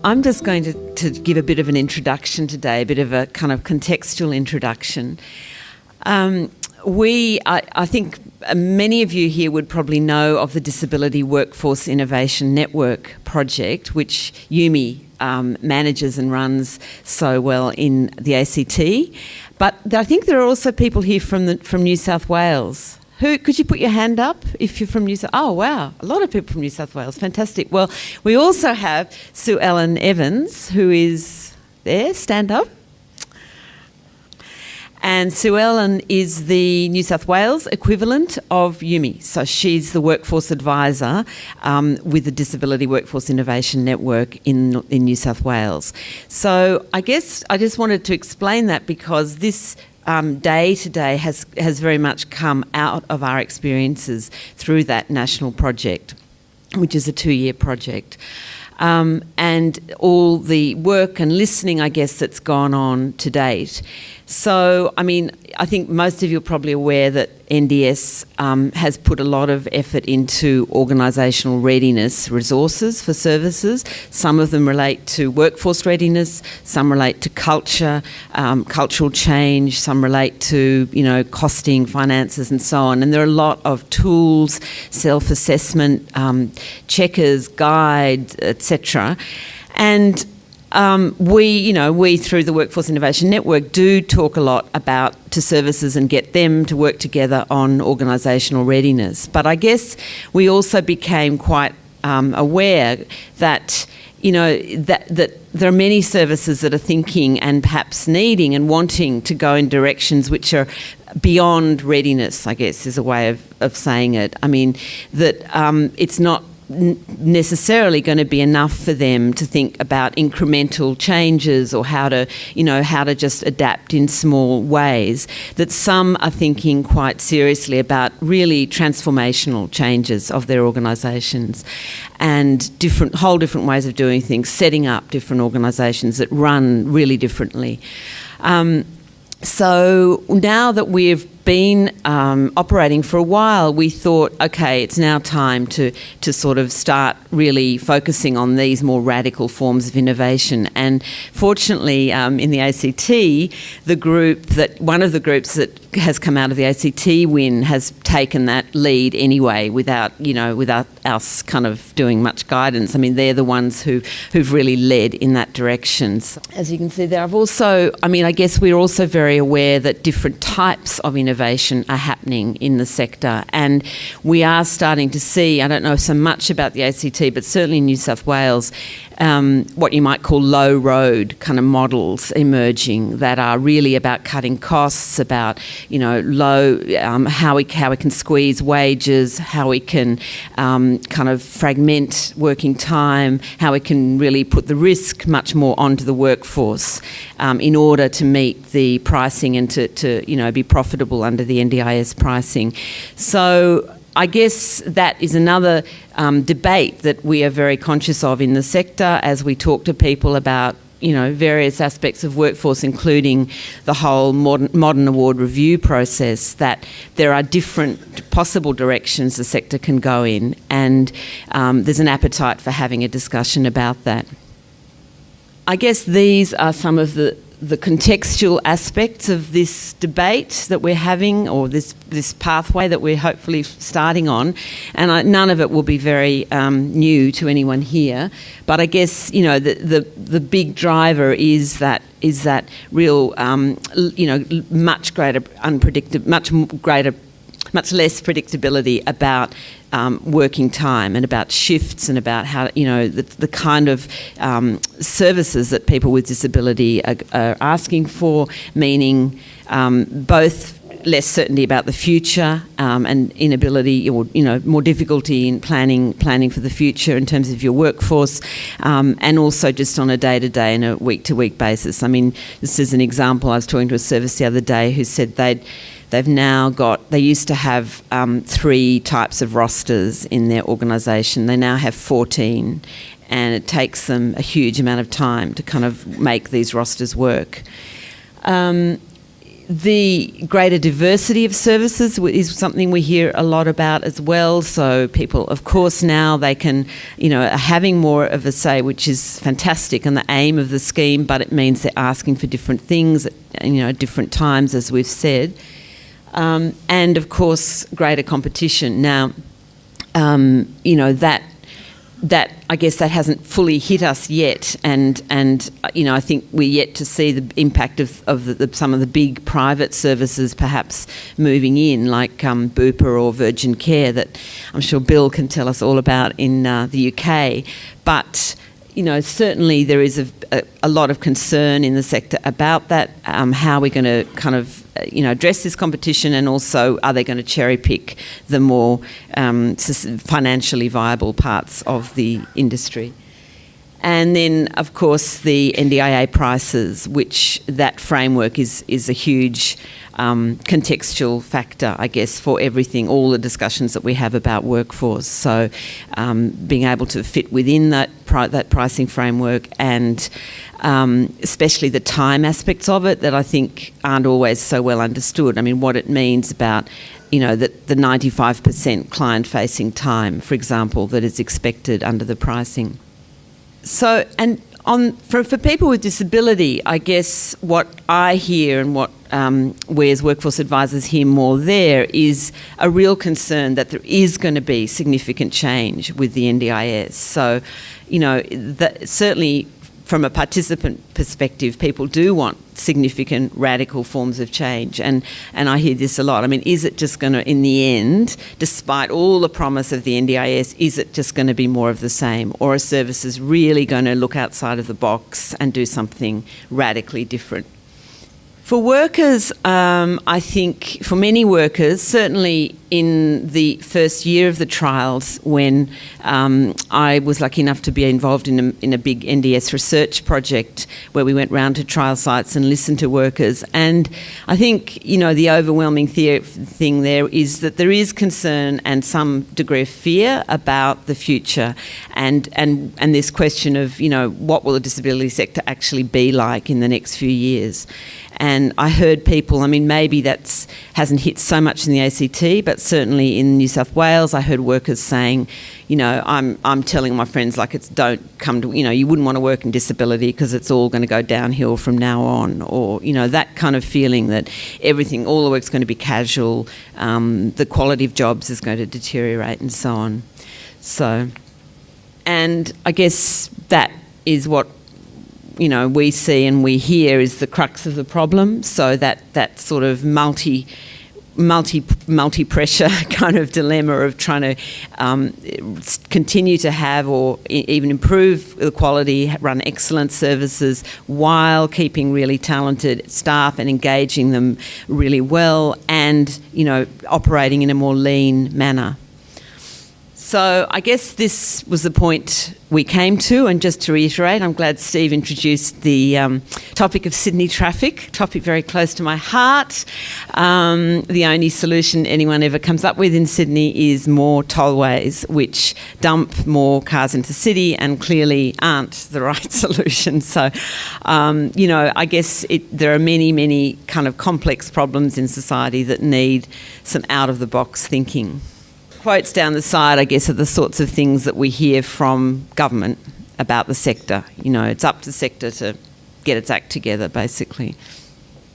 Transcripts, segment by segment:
I'm just going to give a bit of an introduction today, a bit of a kind of contextual introduction. I think many of you here would probably know of the Disability Workforce Innovation Network project, which UMI manages and runs so well in the ACT. But I think there are also people here from New South Wales. Could you put your hand up if you're from New South? Oh, wow, a lot of people from New South Wales, fantastic. Well, we also have Sue Ellen Evans, who is there, stand up. And Sue Ellen is the New South Wales equivalent of UMI. So she's the workforce advisor with the Disability Workforce Innovation Network in New South Wales. So I guess I just wanted to explain that because this day today has very much come out of our experiences through that national project, which is a 2-year project. And all the work and listening, I guess, that's gone on to date. So, I mean, I think most of you are probably aware that NDIS has put a lot of effort into organisational readiness resources for services. Some of them relate to workforce readiness, some relate to culture, cultural change, some relate to, costing, finances and so on. And there are a lot of tools, self-assessment, checkers, guides, etc. And we through the Workforce Innovation Network do talk a lot to services and get them to work together on organisational readiness. But I guess we also became quite aware that that there are many services that are thinking and perhaps needing and wanting to go in directions which are beyond readiness, I guess is a way of saying it. I mean, that it's not necessarily going to be enough for them to think about incremental changes or how to just adapt in small ways, that some are thinking quite seriously about really transformational changes of their organisations and whole different ways of doing things, setting up different organisations that run really differently. So now that we've been operating for a while, we thought, okay, it's now time to sort of start really focusing on these more radical forms of innovation. And fortunately, in the ACT, one of the groups that has come out of the ACT win has taken that lead anyway, without us kind of doing much guidance. I mean, they're the ones who've really led in that direction. So, as you can see there, I guess we're also very aware that different types of innovation are happening in the sector, and we are starting to see, I don't know so much about the ACT, but certainly in New South Wales, what you might call low road kind of models emerging that are really about cutting costs, about how we can squeeze wages, how we can kind of fragment working time, how we can really put the risk much more onto the workforce in order to meet the pricing and to be profitable under the NDIS pricing. So I guess that is another debate that we are very conscious of in the sector as we talk to people about various aspects of workforce, including the whole modern award review process, that there are different possible directions the sector can go in, and there's an appetite for having a discussion about that. I guess these are some of the contextual aspects of this debate that we're having, or this pathway that we're hopefully starting on, and none of it will be very new to anyone here. But I guess the big driver is that real much less predictability about working time and about shifts and about how the kind of services that people with disability are asking for, meaning both less certainty about the future and inability or more difficulty in planning for the future in terms of your workforce, and also just on a day-to-day and a week-to-week basis. I mean, this is an example. I was talking to a service the other day who said they've now got, they used to have 3 types of rosters in their organisation. They now have 14, and it takes them a huge amount of time to kind of make these rosters work. The greater diversity of services is something we hear a lot about as well. So people, of course, now they can, are having more of a say, which is fantastic, and the aim of the scheme, but it means they're asking for different things, at different times, as we've said. And, of course, greater competition. Now, that I guess that hasn't fully hit us yet, and I think we're yet to see the impact of some of the big private services perhaps moving in, like Bupa or Virgin Care, that I'm sure Bill can tell us all about in the UK. But certainly there is a lot of concern in the sector about that, how we're going to kind of address this competition, and also are they going to cherry pick the more financially viable parts of the industry. And then, of course, the NDIA prices, which that framework is a huge contextual factor, I guess, for everything, all the discussions that we have about workforce. So being able to fit within that pricing framework, and especially the time aspects of it that I think aren't always so well understood. I mean, what it means about the 95% client-facing time, for example, that is expected under the pricing. So, and for people with disability, I guess what I hear and what we as workforce advisors hear more there is a real concern that there is going to be significant change with the NDIS. So, certainly from a participant perspective, people do want significant radical forms of change, and I hear this a lot. I mean, is it just going to, in the end, despite all the promise of the NDIS, is it just going to be more of the same, or are services really going to look outside of the box and do something radically different? For workers, I think for many workers, certainly in the first year of the trials, when I was lucky enough to be involved in a big NDS research project where we went round to trial sites and listened to workers. And I think, the overwhelming thing there is that there is concern and some degree of fear about the future, and this question of, what will the disability sector actually be like in the next few years. And I heard people, maybe that hasn't hit so much in the ACT, but certainly in New South Wales, I heard workers saying, I'm telling my friends, don't come to, you wouldn't want to work in disability because it's all going to go downhill from now on, or, that kind of feeling that everything, all the work's going to be casual, the quality of jobs is going to deteriorate and so on. So, and I guess that is what we see and we hear is the crux of the problem. So that sort of multi-pressure kind of dilemma of trying to continue to have or even improve the quality, run excellent services while keeping really talented staff and engaging them really well, and operating in a more lean manner. So I guess this was the point we came to, and just to reiterate, I'm glad Steve introduced the topic of Sydney traffic, topic very close to my heart. The only solution anyone ever comes up with in Sydney is more tollways, which dump more cars into the city and clearly aren't the right solution. So, I guess there are many, many kind of complex problems in society that need some out-of-the-box thinking. Quotes down the side, I guess, are the sorts of things that we hear from government about the sector. It's up to the sector to get its act together, basically.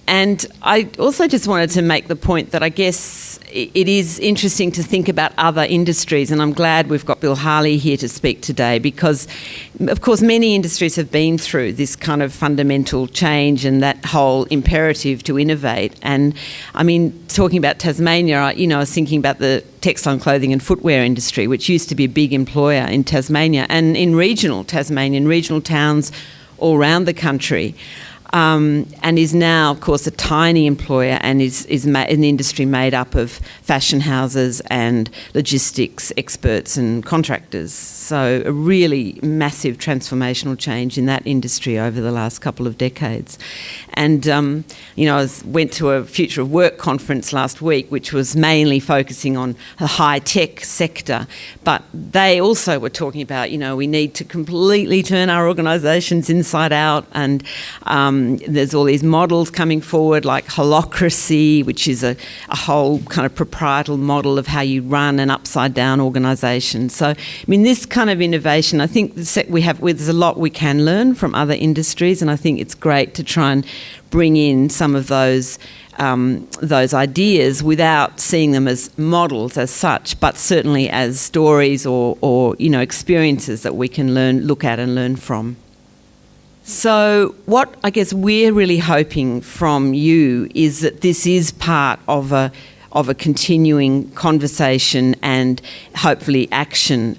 And I also just wanted to make the point that I guess it is interesting to think about other industries, and I'm glad we've got Bill Harley here to speak today, because, of course, many industries have been through this kind of fundamental change and that whole imperative to innovate. And, talking about Tasmania, I was thinking about the textile and clothing and footwear industry, which used to be a big employer in Tasmania and in regional Tasmania, in regional towns all around the country. And is now, of course, a tiny employer, and is an industry made up of fashion houses and logistics experts and contractors. So a really massive transformational change in that industry over the last couple of decades. And, I went to a Future of Work conference last week, which was mainly focusing on the high-tech sector. But they also were talking about, we need to completely turn our organisations inside out. And there's all these models coming forward, like holacracy, which is a whole kind of proprietal model of how you run an upside-down organisation. So, this kind of innovation, I think there's a lot we can learn from other industries, and I think it's great to try and bring in some of those ideas without seeing them as models as such, but certainly as stories or experiences that we can look at and learn from. So what I guess we're really hoping from you is that this is part of a continuing conversation and hopefully action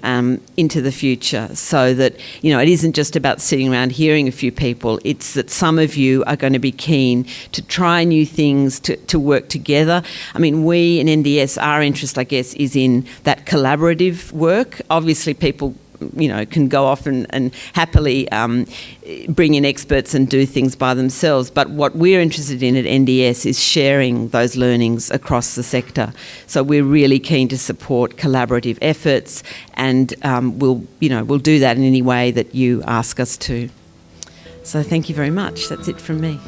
into the future, so that it isn't just about sitting around hearing a few people. It's that some of you are going to be keen to try new things, to work together. We in NDIS, our interest, I guess, is in that collaborative work. Obviously, people can go off and happily bring in experts and do things by themselves. But what we're interested in at NDIS is sharing those learnings across the sector. So we're really keen to support collaborative efforts, and we'll do that in any way that you ask us to. So thank you very much. That's it from me.